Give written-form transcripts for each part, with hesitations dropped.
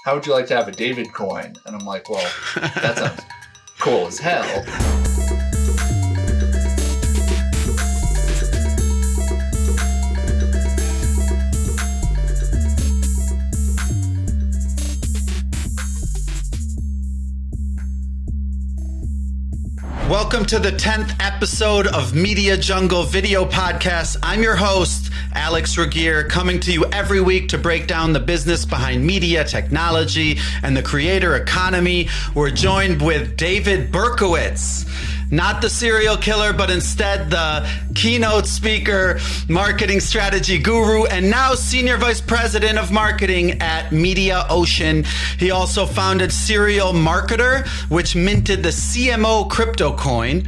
how would you like to have a David coin? And I'm like, well, that sounds cool as hell. Welcome to the 10th episode of Media Jungle Video Podcast. I'm your host, Alex Ragir, coming to you every week to break down the business behind media, technology, and the creator economy. We're joined with David Berkowitz, not the serial killer, but instead the keynote speaker, marketing strategy guru, and now Senior Vice President of Marketing at Mediaocean. He also founded Serial Marketer, which minted the CMO Crypto Coin.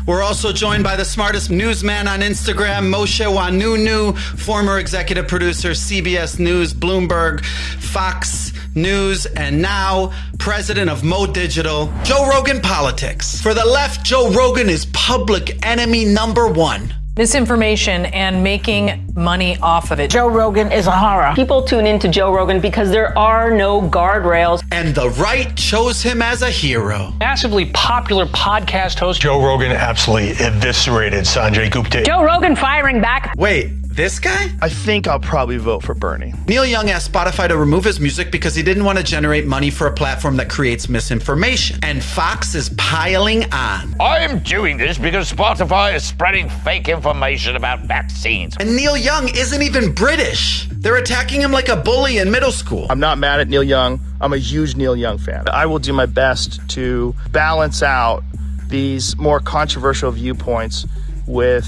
We're also joined by the smartest newsman on Instagram, Mosheh Oinounou, former executive producer, CBS News, Bloomberg, Fox News, and now president of Mo Digital, Joe Rogan Politics. For the left, Joe Rogan is public enemy number one. Misinformation and making money off of it. Joe Rogan is a horror. People tune into Joe Rogan because there are no guardrails. And the right chose him as a hero. Massively popular podcast host. Joe Rogan absolutely eviscerated Sanjay Gupta. Joe Rogan firing back. Wait, this guy? I think I'll probably vote for Bernie. Neil Young asked Spotify to remove his music because he didn't want to generate money for a platform that creates misinformation. And Fox is piling on. I am doing this because Spotify is spreading fake information about vaccines. And Neil Young isn't even British. They're attacking him like a bully in middle school. I'm not mad at Neil Young. I'm a huge Neil Young fan. I will do my best to balance out these more controversial viewpoints with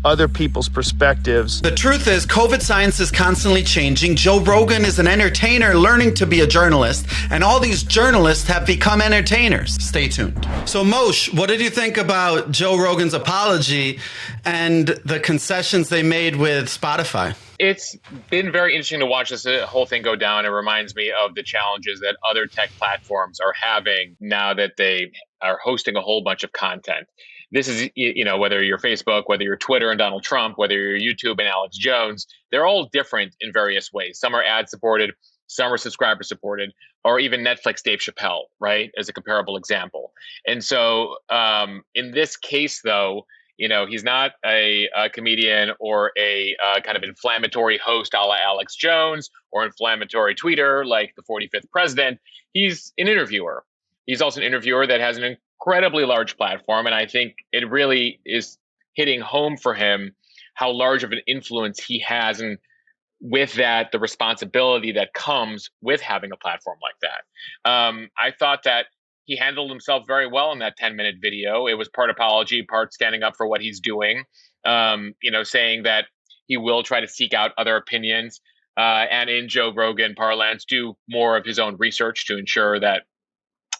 other people's perspectives. The truth is, COVID science is constantly changing. Joe Rogan is an entertainer learning to be a journalist, and all these journalists have become entertainers. Stay tuned. So, Mosh, what did you think about Joe Rogan's apology and the concessions they made with Spotify? It's been very interesting to watch this whole thing go down. It reminds me of the challenges that other tech platforms are having now that they are hosting a whole bunch of content. This is, whether you're Facebook, whether you're Twitter and Donald Trump, whether you're YouTube and Alex Jones, they're all different in various ways. Some are ad supported, some are subscriber supported, or even Netflix Dave Chappell, right, as a comparable example. And so in this case, though, he's not a comedian or a kind of inflammatory host a la Alex Jones or inflammatory tweeter like the 45th president. He's an interviewer. He's also an interviewer that has an incredibly large platform. And I think it really is hitting home for him how large of an influence he has. And with that, the responsibility that comes with having a platform like that. I thought that he handled himself very well in that 10-minute video. It was part apology, part standing up for what he's doing, saying that he will try to seek out other opinions and in Joe Rogan parlance, do more of his own research to ensure that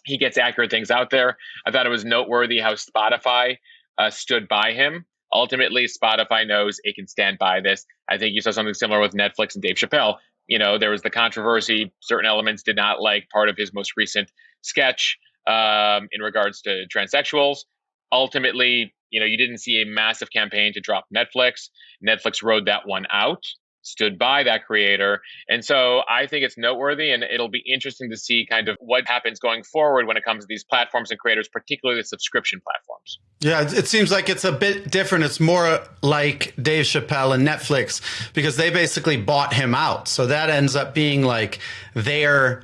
he gets accurate things out there. I thought it was noteworthy how Spotify stood by him. Ultimately, Spotify knows it can stand by this. I think you saw something similar with Netflix and Dave Chappell. There was the controversy. Certain elements did not like part of his most recent sketch in regards to transsexuals. Ultimately, you didn't see a massive campaign to drop Netflix. Netflix rode that one out, stood by that creator. And so I think it's noteworthy, and it'll be interesting to see kind of what happens going forward when it comes to these platforms and creators, particularly the subscription platforms. Yeah, it seems like it's a bit different. It's more like Dave Chappelle and Netflix because they basically bought him out. So that ends up being like they're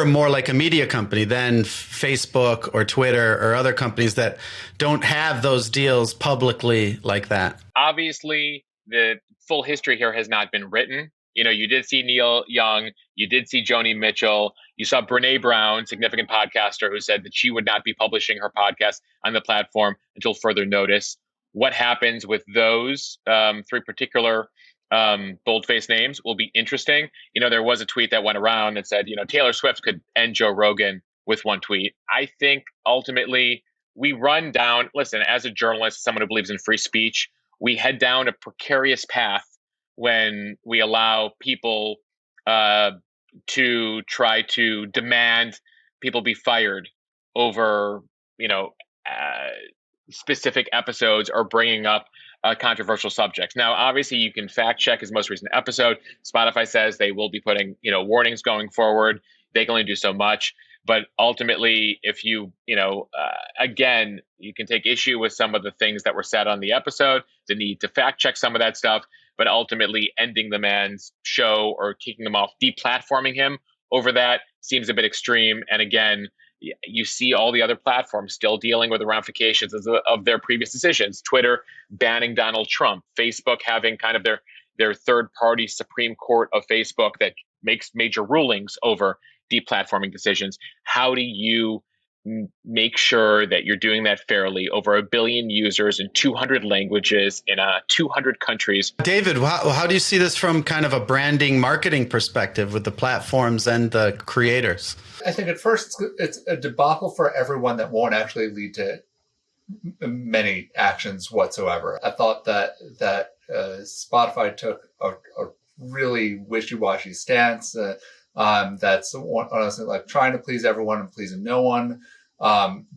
more like a media company than Facebook or Twitter or other companies that don't have those deals publicly like that. Obviously, the full history here has not been written. You did see Neil Young, you did see Joni Mitchell, you saw Brene Brown, significant podcaster, who said that she would not be publishing her podcast on the platform until further notice. What happens with those three particular bold-faced names will be interesting. There was a tweet that went around that said, Taylor Swift could end Joe Rogan with one tweet. I think ultimately we run down, listen, as a journalist, someone who believes in free speech, we head down a precarious path when we allow people to try to demand people be fired over, specific episodes or bringing up controversial subjects. Now, obviously, you can fact check his most recent episode. Spotify says they will be putting, warnings going forward. They can only do so much. But ultimately, if again, you can take issue with some of the things that were said on the episode, the need to fact check some of that stuff, but ultimately ending the man's show or kicking him off, deplatforming him over that seems a bit extreme. And again, you see all the other platforms still dealing with the ramifications of their previous decisions. Twitter banning Donald Trump, Facebook having kind of their third-party Supreme Court of Facebook that makes major rulings over deplatforming decisions. How do you make sure that you're doing that fairly over 1 billion users in 200 languages in 200 countries? David, how do you see this from kind of a branding marketing perspective with the platforms and the creators? I think at first it's a debacle for everyone that won't actually lead to many actions whatsoever. I thought that Spotify took a really wishy-washy stance. That's honestly like trying to please everyone and pleasing no one.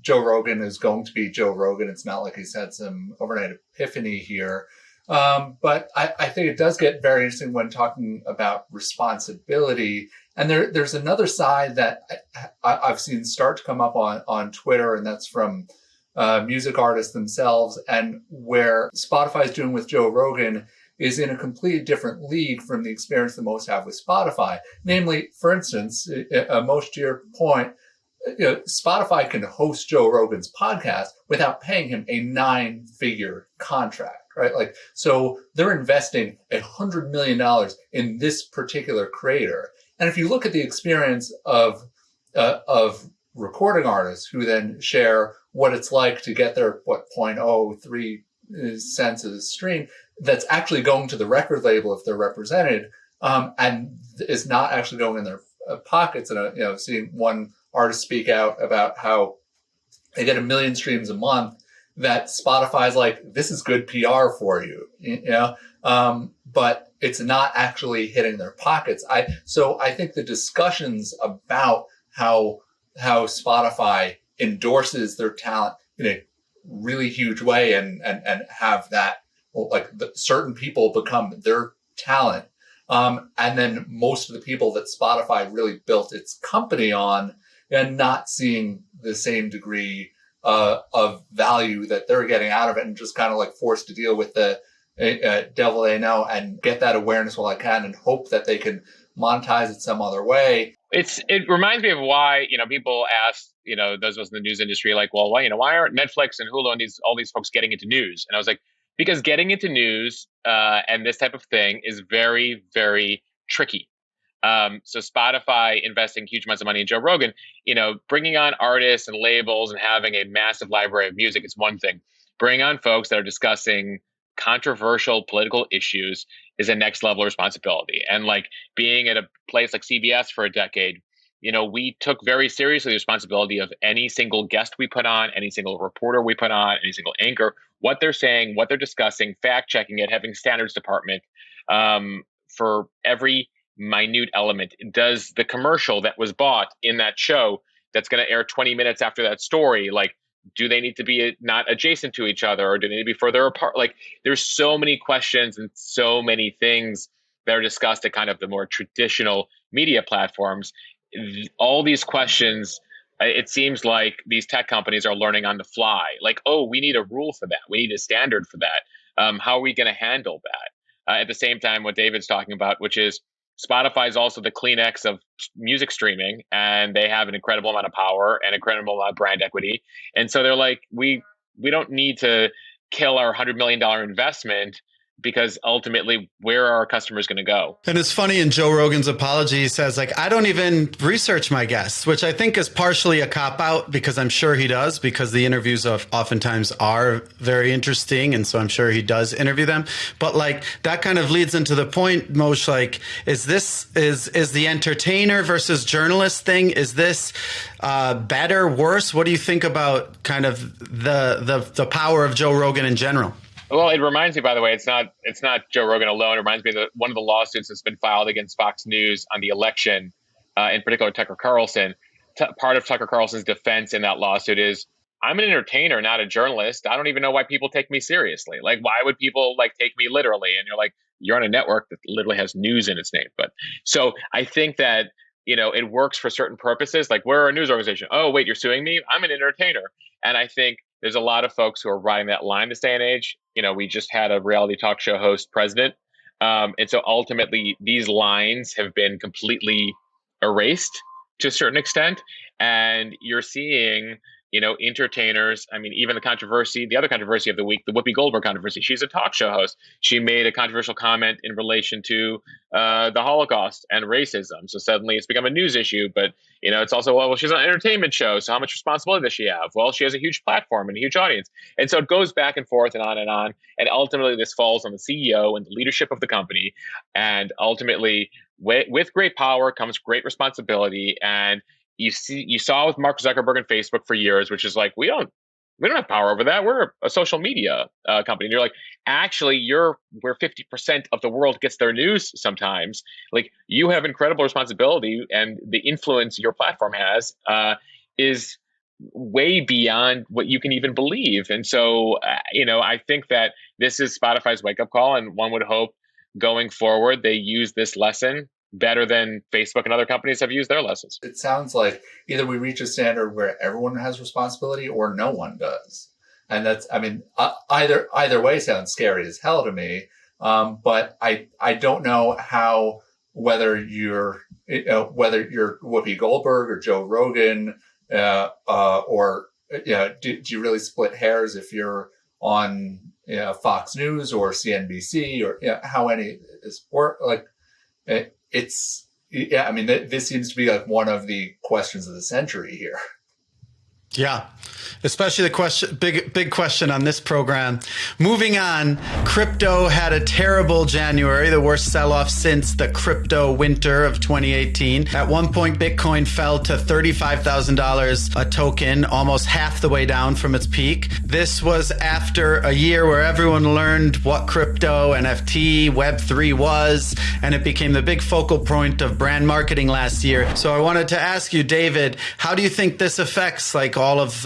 Joe Rogan is going to be Joe Rogan. It's not like he's had some overnight epiphany here. But I think it does get very interesting when talking about responsibility. And there's another side that I've seen start to come up on Twitter, and that's from music artists themselves, and where Spotify is doing with Joe Rogan is in a completely different league from the experience that most have with Spotify. Namely, for instance, Mosh, to your point, Spotify can host Joe Rogan's podcast without paying him a 9-figure contract, right? Like, so they're investing $100 million in this particular creator. And if you look at the experience of recording artists who then share what it's like to get their 0.03 cents a stream, that's actually going to the record label if they're represented, and is not actually going in their pockets. And seeing one artist speak out about how they get 1 million streams a month, that Spotify's like, this is good PR for you, but it's not actually hitting their pockets. So I think the discussions about how Spotify endorses their talent in a really huge way and have that, like, certain people become their talent. And then most of the people that Spotify really built its company on, and not seeing the same degree of value that they're getting out of it, and just kind of like forced to deal with the devil they know and get that awareness while I can and hope that they can monetize it some other way. It reminds me of why, people ask, those of us in the news industry, like, well, why aren't Netflix and Hulu and all these folks getting into news? And I was like, because getting into news and this type of thing is very, very tricky. So Spotify investing huge amounts of money in Joe Rogan, bringing on artists and labels and having a massive library of music is one thing. Bring on folks that are discussing controversial political issues is a next level responsibility. And like being at a place like CBS for a decade, we took very seriously the responsibility of any single guest we put on, any single reporter we put on, any single anchor, what they're saying, what they're discussing, fact checking it, having standards department for every minute element. Does the commercial that was bought in that show that's going to air 20 minutes after that story, like, do they need to be not adjacent to each other, or do they need to be further apart? Like, there's so many questions and so many things that are discussed at kind of the more traditional media platforms. All these questions, it seems like these tech companies are learning on the fly. Like, oh, we need a rule for that. We need a standard for that. How are we going to handle that? At the same time, what David's talking about, which is Spotify is also the Kleenex of music streaming, and they have an incredible amount of power and incredible amount of brand equity. And so they're like, we don't need to kill our $100 million investment, because ultimately, where are our customers going to go? And it's funny, in Joe Rogan's apology, he says, like, I don't even research my guests, which I think is partially a cop-out, because I'm sure he does, because the interviews oftentimes are very interesting. And so I'm sure he does interview them. But like, that kind of leads into the point, Mosh, like, is the entertainer versus journalist thing, is this better, worse? What do you think about kind of the power of Joe Rogan in general? Well, it reminds me, by the way, it's not Joe Rogan alone. It reminds me that one of the lawsuits that's been filed against Fox News on the election, in particular Tucker Carlson. Part of Tucker Carlson's defense in that lawsuit is, I'm an entertainer, not a journalist. I don't even know why people take me seriously. Like, why would people like take me literally? And you're like, you're on a network that literally has news in its name. But so I think that, it works for certain purposes. Like, we're a news organization. Oh, wait, you're suing me? I'm an entertainer. And I think there's a lot of folks who are riding that line this day and age. We just had a reality talk show host president. And so ultimately, these lines have been completely erased to a certain extent. And you're seeing, entertainers. I mean, even the other controversy of the week, the Whoopi Goldberg controversy. She's a talk show host. She made a controversial comment in relation to the Holocaust and racism. So suddenly it's become a news issue. But, it's also, well, she's on an entertainment show. So how much responsibility does she have? Well, she has a huge platform and a huge audience. And so it goes back and forth and on and on. And ultimately, this falls on the CEO and the leadership of the company. And ultimately, with great power comes great responsibility. And you saw with Mark Zuckerberg and Facebook for years, which is like, we don't have power over that. We're a social media company. And you're like, actually, where 50% of the world gets their news sometimes. Like, you have incredible responsibility, and the influence your platform has is way beyond what you can even believe. And so, I think that this is Spotify's wake-up call, and one would hope going forward they use this lesson better than Facebook and other companies have used their lessons. It sounds like either we reach a standard where everyone has responsibility or no one does. And that's, either way sounds scary as hell to me. But I don't know whether you're Whoopi Goldberg or Joe Rogan, or do you really split hairs if you're on Fox News or CNBC or how any is, or like this seems to be like one of the questions of the century here. Yeah, especially the big question on this program. Moving on, crypto had a terrible January, the worst sell-off since the crypto winter of 2018. At one point, Bitcoin fell to $35,000 a token, almost half the way down from its peak. This was after a year where everyone learned what crypto, NFT, Web3 was, and it became the big focal point of brand marketing last year. So I wanted to ask you, David, how do you think this affects all of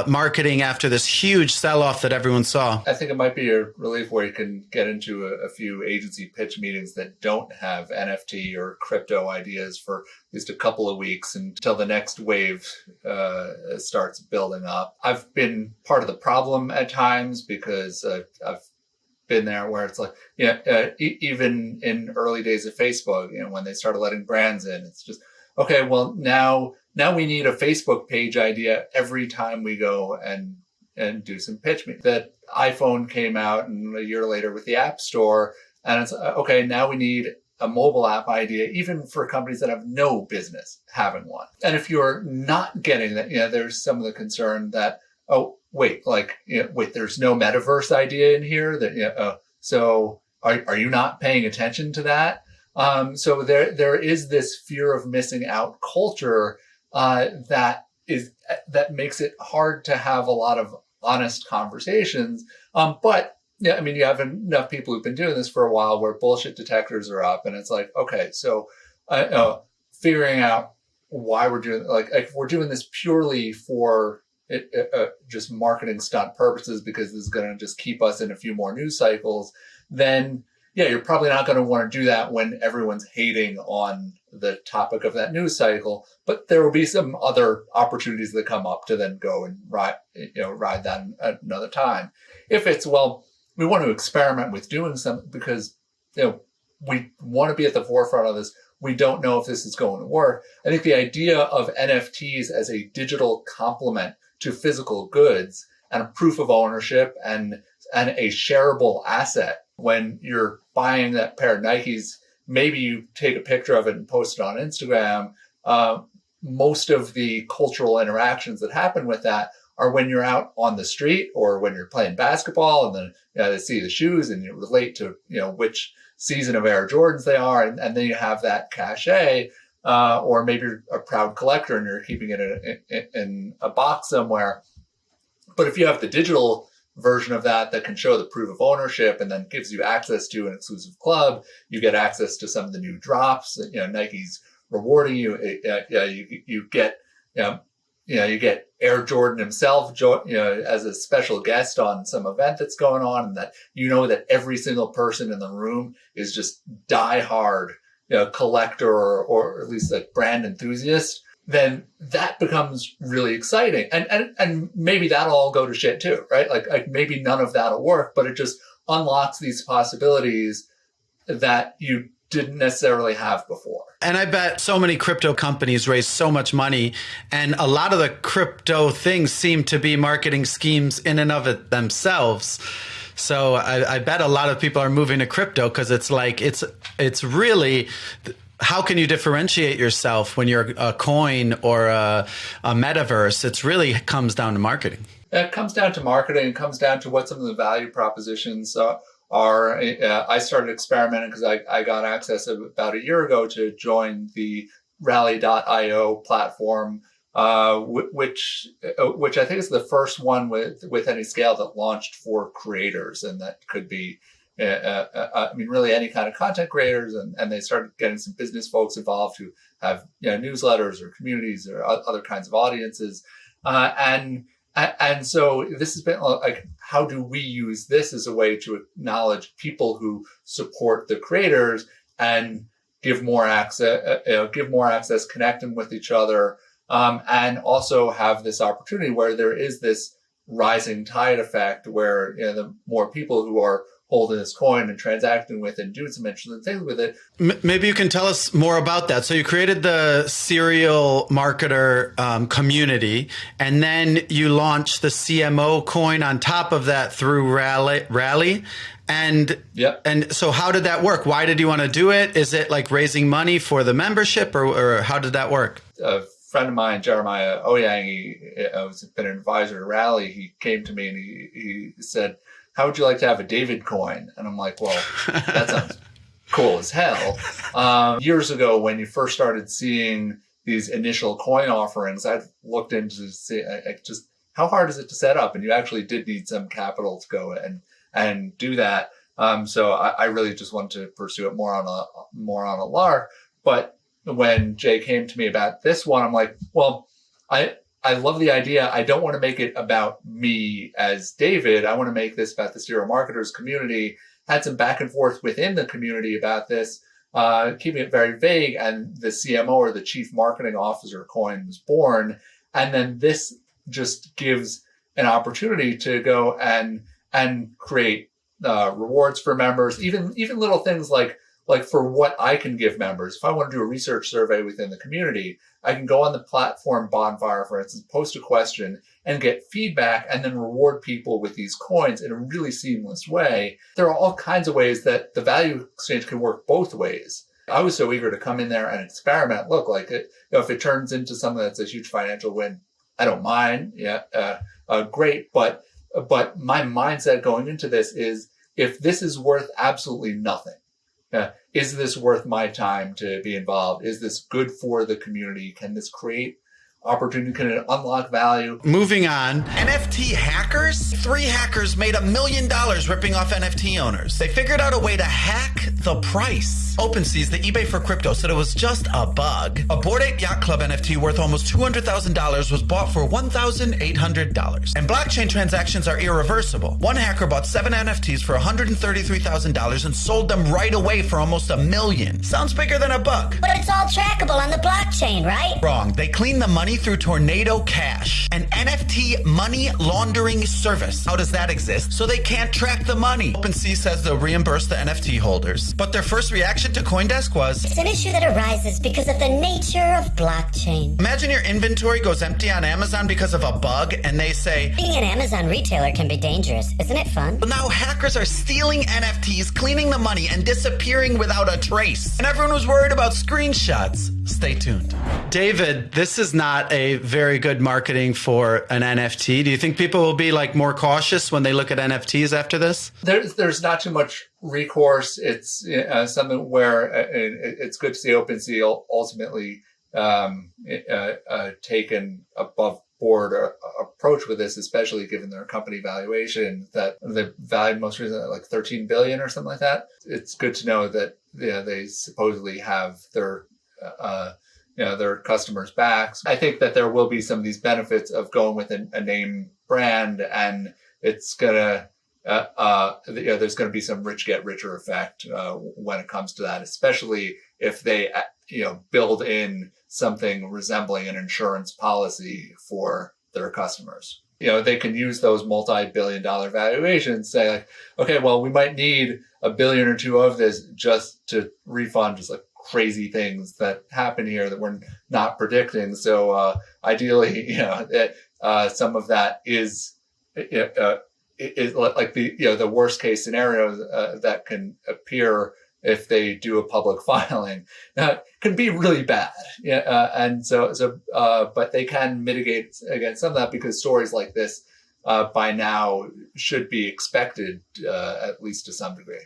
marketing after this huge sell-off that everyone saw? I think it might be a relief where you can get into a few agency pitch meetings that don't have NFT or crypto ideas for at least a couple of weeks until the next wave starts building up. I've been part of the problem at times because I've been there where it's like, even in early days of Facebook, when they started letting brands in, it's just, okay, well, now we need a Facebook page idea every time we go and do some pitch meetings. That iPhone came out, and a year later with the App Store, and it's okay, now we need a mobile app idea, even for companies that have no business having one. And if you're not getting that, there's some of the concern that, there's no metaverse idea in here. So are you not paying attention to that? So there is this fear of missing out culture that makes it hard to have a lot of honest conversations. But you have enough people who've been doing this for a while where bullshit detectors are up, and it's like, okay, so figuring out why we're doing, if we're doing this purely for just marketing stunt purposes because this is going to just keep us in a few more news cycles, then you're probably not going to want to do that when everyone's hating on the topic of that news cycle. But there will be some other opportunities that come up to then go and ride that at another time. If it's, we want to experiment with doing something because, we want to be at the forefront of this. We don't know if this is going to work. I think the idea of NFTs as a digital complement to physical goods and a proof of ownership and a shareable asset. When you're buying that pair of Nikes, maybe you take a picture of it and post it on Instagram. Most of the cultural interactions that happen with that are when you're out on the street or when you're playing basketball, and then they see the shoes and you relate to which season of Air Jordans they are, and then you have that cachet. Or maybe you're a proud collector and you're keeping it in a box somewhere. But if you have the digital version of that can show the proof of ownership and then gives you access to an exclusive club, you get access to some of the new drops. Nike's rewarding you. You get you get Air Jordan himself, as a special guest on some event that's going on, and that that every single person in the room is just diehard, collector or at least like brand enthusiast, then that becomes really exciting. And maybe that'll all go to shit too, right? Like maybe none of that'll work, but it just unlocks these possibilities that you didn't necessarily have before. And I bet so many crypto companies raise so much money, and a lot of the crypto things seem to be marketing schemes in and of it themselves. So I bet a lot of people are moving to crypto because it's like, it's really, how can you differentiate yourself when you're a coin or a metaverse? It really comes down to marketing. It comes down to marketing. It comes down to what some of the value propositions are. I started experimenting because I got access about a year ago to join the Rally.io platform, which I think is the first one with any scale that launched for creators, and that could be, really any kind of content creators, and they started getting some business folks involved who have newsletters or communities or other kinds of audiences, and so this has been like, how do we use this as a way to acknowledge people who support the creators and give more access, connect them with each other, and also have this opportunity where there is this rising tide effect where the more people who are holding this coin and transacting with and doing some interesting things with it. Maybe you can tell us more about that. So you created the serial marketer community, and then you launched the CMO Coin on top of that through Rally. And so how did that work? Why did you want to do it? Is it like raising money for the membership, or how did that work? A friend of mine, Jeremiah Ouyang, has been an advisor to Rally. He came to me and he said, how would you like to have a David coin? And I'm like, well, that sounds cool as hell. Years ago, when you first started seeing these initial coin offerings, I looked into see just how hard is it to set up? And you actually did need some capital to go and do that. So I really just wanted to pursue it more on a lark. But when Jay came to me about this one, I'm like, well, I love the idea. I don't want to make it about me as David. I want to make this about the serial marketers community. Had some back and forth within the community about this, keeping it very vague. And the CMO, or the Chief Marketing Officer coin, was born. And then this just gives an opportunity to go and create rewards for members, even little things like for what I can give members. If I want to do a research survey within the community, I can go on the platform Bonfire, for instance, post a question and get feedback, and then reward people with these coins in a really seamless way. There are all kinds of ways that the value exchange can work both ways. I was so eager to come in there and experiment. Look, like if it turns into something that's a huge financial win, I don't mind. Great. But my mindset going into this is, if this is worth absolutely nothing, is this worth my time to be involved? Is this good for the community? Can this create opportunity? Can it unlock value? Moving on. NFT hackers? 3 hackers made $1 million ripping off NFT owners. They figured out a way to hack the price. OpenSea's, the eBay for crypto, said it was just a bug. A Bored Ape Yacht Club NFT worth almost $200,000 was bought for $1,800. And blockchain transactions are irreversible. One hacker bought 7 NFTs for $133,000 and sold them right away for almost $1 million. Sounds bigger than a bug. But it's all trackable on the blockchain, right? Wrong. They clean the money through Tornado Cash, an NFT money laundering service. How does that exist? So they can't track the money. OpenSea says they'll reimburse the NFT holders, but their first reaction to CoinDesk was, it's an issue that arises because of the nature of blockchain. Imagine your inventory goes empty on Amazon because of a bug, and they say, being an Amazon retailer can be dangerous. Isn't it fun? Well, now hackers are stealing NFTs, cleaning the money, and disappearing without a trace. And everyone was worried about screenshots. Stay tuned. David, this is not a very good marketing for an NFT. Do you think people will be like more cautious when they look at NFTs after this? There's not too much recourse. It's something where it's good to see OpenSea ultimately take an above board approach with this, especially given their company valuation that they valued most recently at like 13 billion or something like that. It's good to know that they supposedly have their their customers' backs. I think that there will be some of these benefits of going with a name brand, and it's gonna there's going to be some rich get richer effect when it comes to that, especially if they build in something resembling an insurance policy for their customers. They can use those multi-billion-dollar valuations, say like, okay, well, we might need $1 billion or $2 billion of this just to refund just like crazy things that happen here that we're not predicting. So ideally, some of that is like the worst case scenario that can appear if they do a public filing. Can be really bad. But they can mitigate against some of that because stories like this by now should be expected at least to some degree.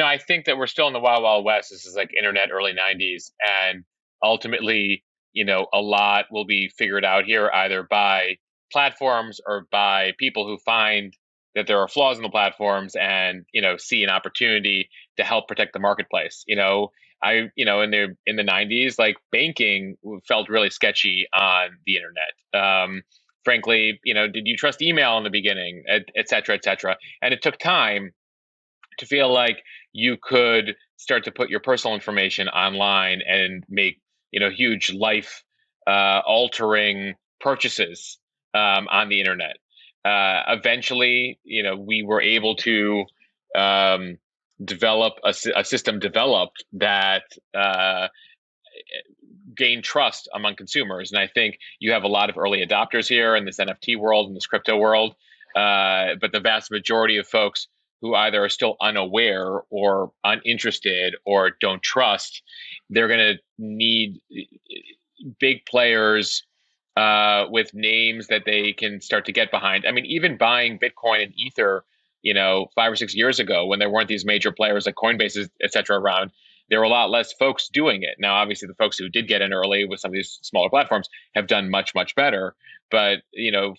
I think that we're still in the wild, wild west. This is like internet early 90s. And ultimately, a lot will be figured out here either by platforms or by people who find that there are flaws in the platforms and, see an opportunity to help protect the marketplace. In the 90s, like banking felt really sketchy on the internet. Frankly, did you trust email in the beginning, et cetera, et cetera. And it took time to feel like you could start to put your personal information online and make, huge life altering purchases on the internet. Eventually, we were able to develop a system that gained trust among consumers. And I think you have a lot of early adopters here in this NFT world, in this crypto world. But the vast majority of folks who either are still unaware or uninterested or don't trust, they're going to need big players with names that they can start to get behind. I mean, even buying Bitcoin and Ether, 5 or 6 years ago, when there weren't these major players like Coinbase, et cetera, around, there were a lot less folks doing it. Now, obviously, the folks who did get in early with some of these smaller platforms have done much, much better. But,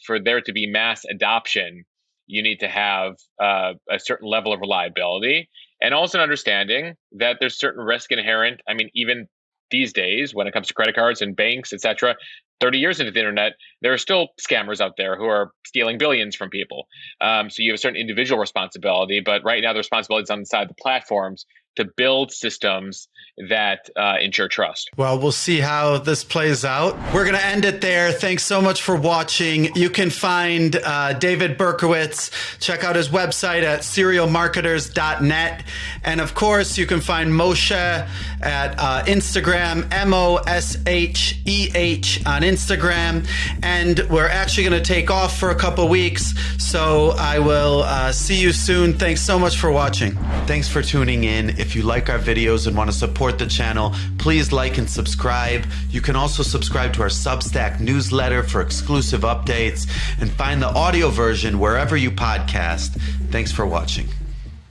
for there to be mass adoption, you need to have a certain level of reliability and also an understanding that there's certain risk inherent. I mean, even these days, when it comes to credit cards and banks, et cetera, 30 years into the internet, there are still scammers out there who are stealing billions from people. So you have a certain individual responsibility, but right now the responsibility is on the side of the platforms to build systems that ensure trust. Well, we'll see how this plays out. We're going to end it there. Thanks so much for watching. You can find David Berkowitz. Check out his website at serialmarketers.net. And of course, you can find Mosheh at Instagram, Mosheh on Instagram. And we're actually going to take off for a couple weeks. So I will see you soon. Thanks so much for watching. Thanks for tuning in. If you like our videos and want to support the channel, please like and subscribe. You can also subscribe to our Substack newsletter for exclusive updates and find the audio version wherever you podcast. Thanks for watching.